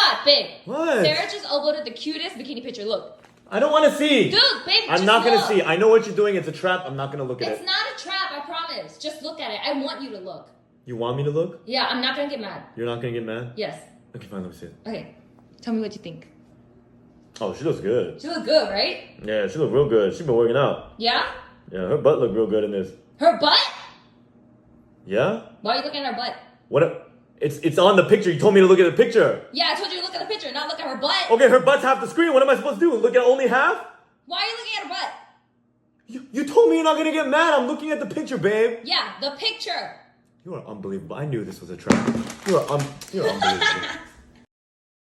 God, babe. What? Sarah just uploaded the cutest bikini picture. Look. I don't want to see. Dude, babe, I'm not going to see. I know what you're doing. It's a trap. I'm not going to look at it. It's not a trap, I promise. Just look at it. I want you to look. You want me to look? Yeah, I'm not gonna get mad. You're not going to get mad? Yes. Okay, fine. Let me see it. Okay. Tell me what you think. Oh, she looks good. She look good, right? Yeah, she look real good. She's been working out. Yeah? Yeah, her butt looked real good in this. Her butt? Yeah? Why are you looking at her butt? What? It's on the picture. You told me to look at the picture. Yeah, I told you to look at the picture, not look at her butt. Okay, her butt's half the screen. What am I supposed to do? Look at only half? Why are you looking at her butt? You told me you're not going to get mad. I'm looking at the picture, babe. Yeah, the picture. You are unbelievable. I knew this was a trap. You're unbelievable.